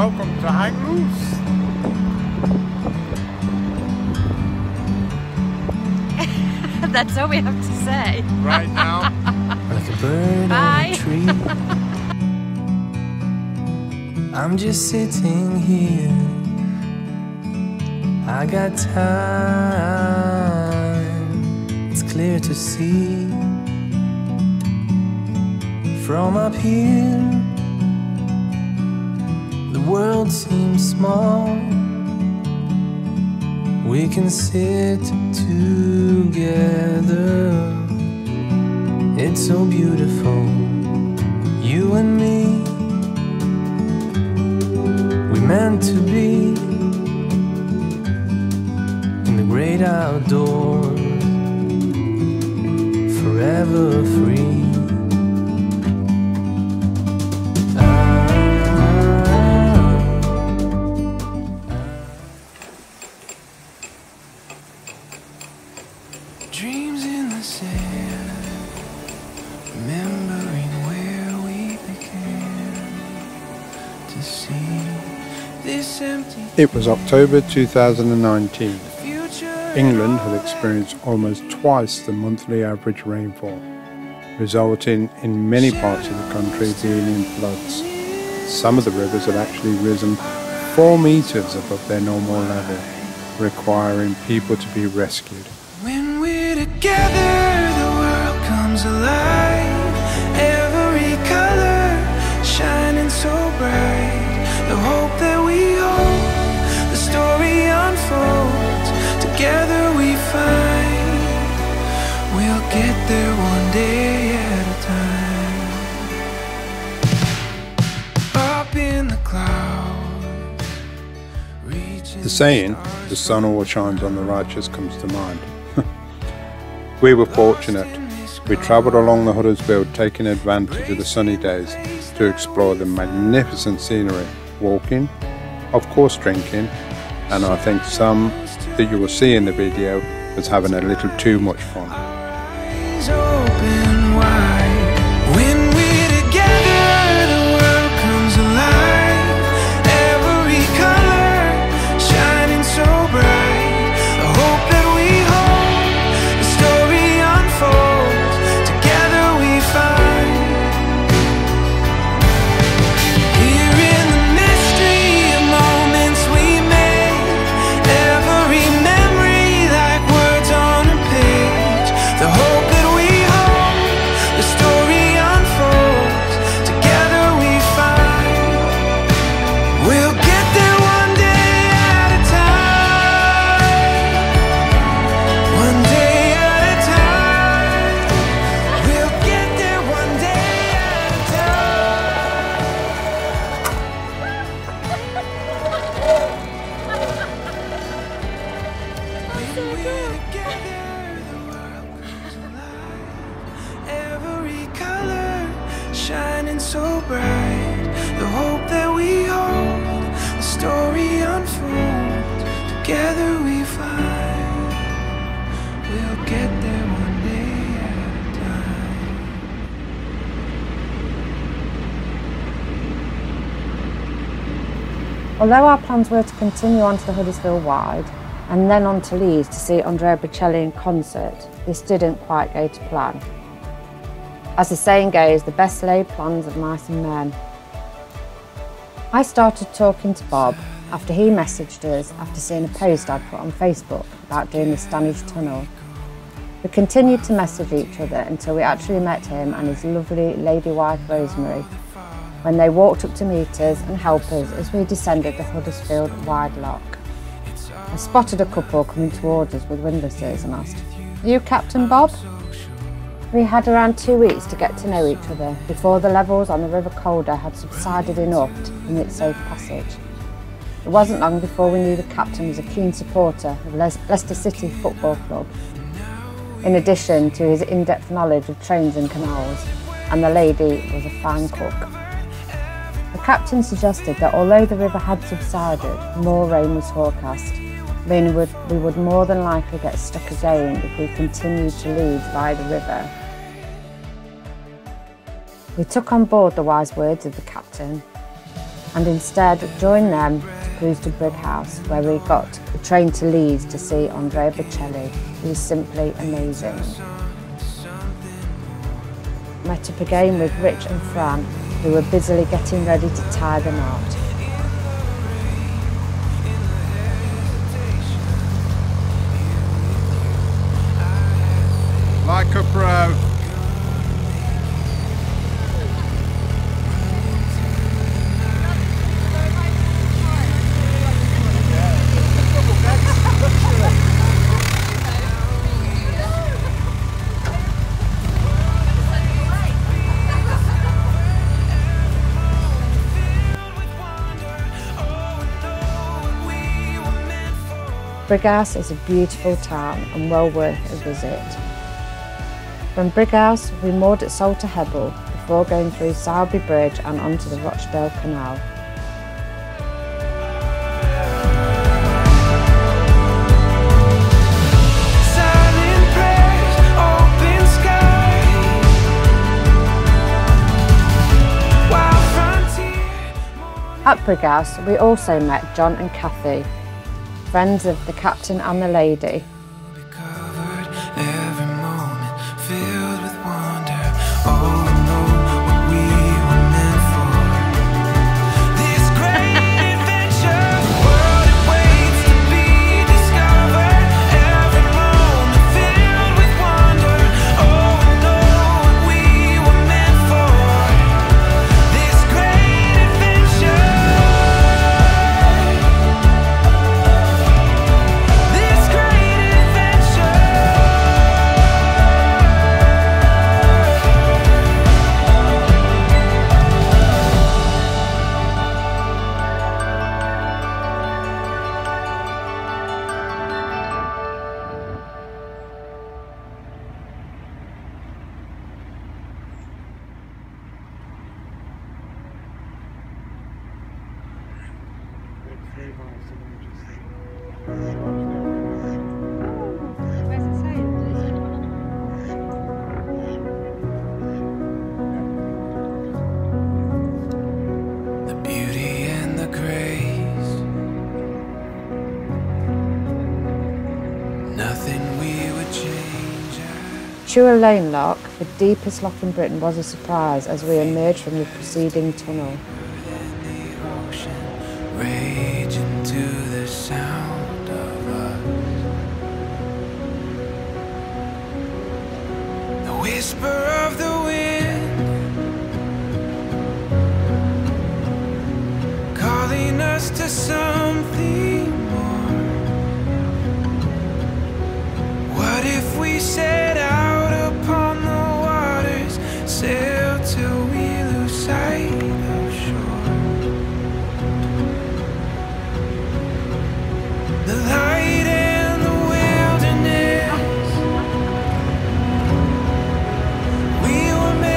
welcome to Hang Loose. That's all we have to say. Right now. Like a bird Bye. on a tree. I'm just sitting here. I got time. It's clear to see. From up here, the world seems small. We can sit together. It's so beautiful, you and me. We meant to be in the great outdoors, forever free. Dreams in the sand, remembering where we began to see this empty. It was October 2019. Future England had experienced almost twice the monthly average rainfall, resulting in many parts of the country being in floods. Some of the rivers had actually risen 4 meters above their normal level, requiring people to be rescued. When we're together, the world comes alive. Every color shining so bright. The hope that we hold, the story unfolds. Together we find we'll get there one day at a time. Up in the clouds, reaching The saying, "The sun always shines on the righteous," comes to mind. We were fortunate. We travelled along the Huddersfield, taking advantage of the sunny days to explore the magnificent scenery, walking, of course drinking, and I think some that you will see in the video was having a little too much fun. eyes open wide. When we're together, the world comes alive. Every color shining so bright. The hope that we hold, the story unfolds. Together we find. Here in the mystery of moments we make. Every memory like words on a page. The hope that we hold, the story unfolds. Together we find we'll get there one day at a time. One day at a time. We'll get there one day at a time. When we're together, the world comes alive. Every color shining so bright. The hope that we hold, the story unfolds. Together we find we'll get there one day at a time. Although our plans were to continue on to the Huddersfield Wide and then on to Leeds to see Andrea Bocelli in concert, this didn't quite go to plan. As the saying goes, the best laid plans of mice and men. I started talking to Bob after he messaged us after seeing a post I'd put on Facebook about doing the Stanage Tunnel. We continued to message each other until we actually met him and his lovely lady wife Rosemary when they walked up to meet us and help us as we descended the Huddersfield Wide Lock. I spotted a couple coming towards us with windlasses and asked, "You Captain Bob?" We had around 2 weeks to get to know each other before the levels on the River Calder had subsided enough to permit safe passage. It wasn't long before we knew the captain was a keen supporter of Leicester City Football Club, in addition to his in-depth knowledge of trains and canals, and the lady was a fine cook. The captain suggested that although the river had subsided, more rain was forecast, meaning we would more than likely get stuck again if we continued to lead via the river. We took on board the wise words of the captain. and instead joined them to cruise to Brighouse, where we got a train to Leeds to see Andrea Bocelli, who was simply amazing. Met up again with Rich and Fran, who were busily getting ready to tie the knot. Like a pro. Brighouse is a beautiful town and well worth a visit. From Brighouse, we moored at Salter Hebble before going through Sowerby Bridge and onto the Rochdale Canal. At Brighouse, we also met John and Kathy, friends of the captain and the lady. The beauty and the grace, nothing we would change. Chua Lane Lock, the deepest lock in Britain, was a surprise as we emerged from the preceding tunnel. Raging to the sound of us. The whisper of the wind calling us to something more. What if we set out upon the waters, sail till we lose sight of shore? The light and the wilderness, we were made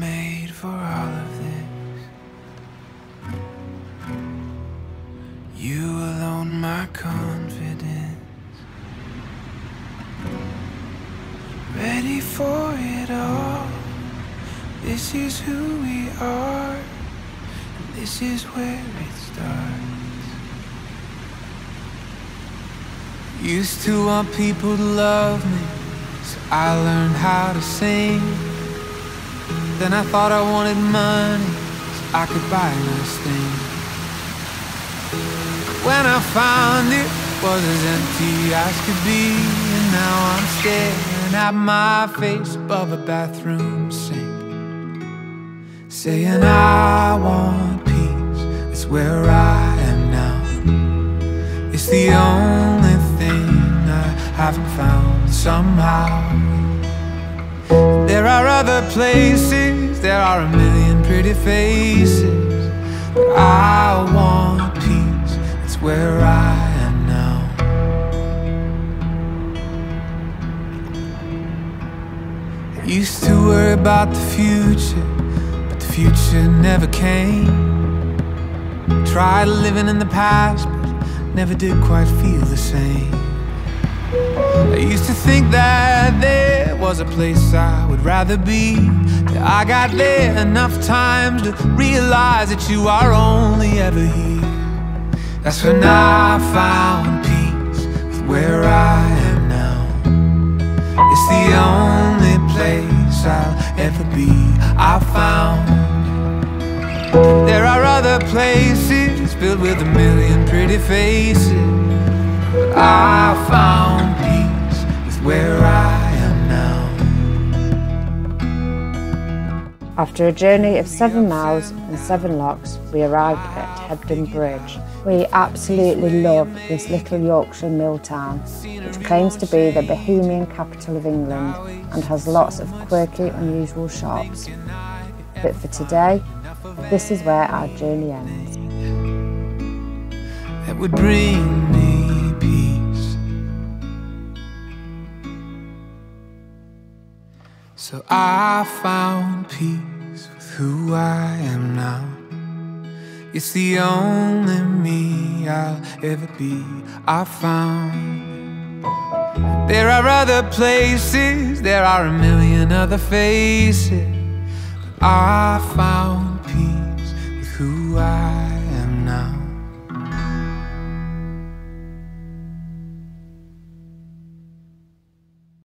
made for all of this. You alone, my confidence. Ready for it all. This is who we are, and this is where it starts. Used to want people to love me, so I learned how to sing. Then I thought I wanted money, so I could buy nice things. But when I found it, was as empty as could be. And now I'm staring at my face above a bathroom sink, saying I want peace, it's where I am now. It's the only thing I haven't found somehow. There are other places, there are a million pretty faces, but I want peace, it's where I am now. I used to worry about the future, but the future never came. Tried living in the past, but never did quite feel the same. I used to think that there was a place I would rather be, that I got there enough times to realize that you are only ever here. That's when I found peace with where I am now. It's the only place I'll ever be. I found there are other places filled with a million pretty faces, but I found peace with where I am now. After a journey of 7 miles and 7 locks, we arrived at Hebden Bridge. We absolutely love this little Yorkshire mill town, which claims to be the Bohemian capital of England and has lots of quirky, unusual shops. But for today, this is where our journey ends. That would bring me peace. So I found peace with who I am now. It's the only me I'll ever be. I found there are other places, there are a million other faces, but I found peace with who I am.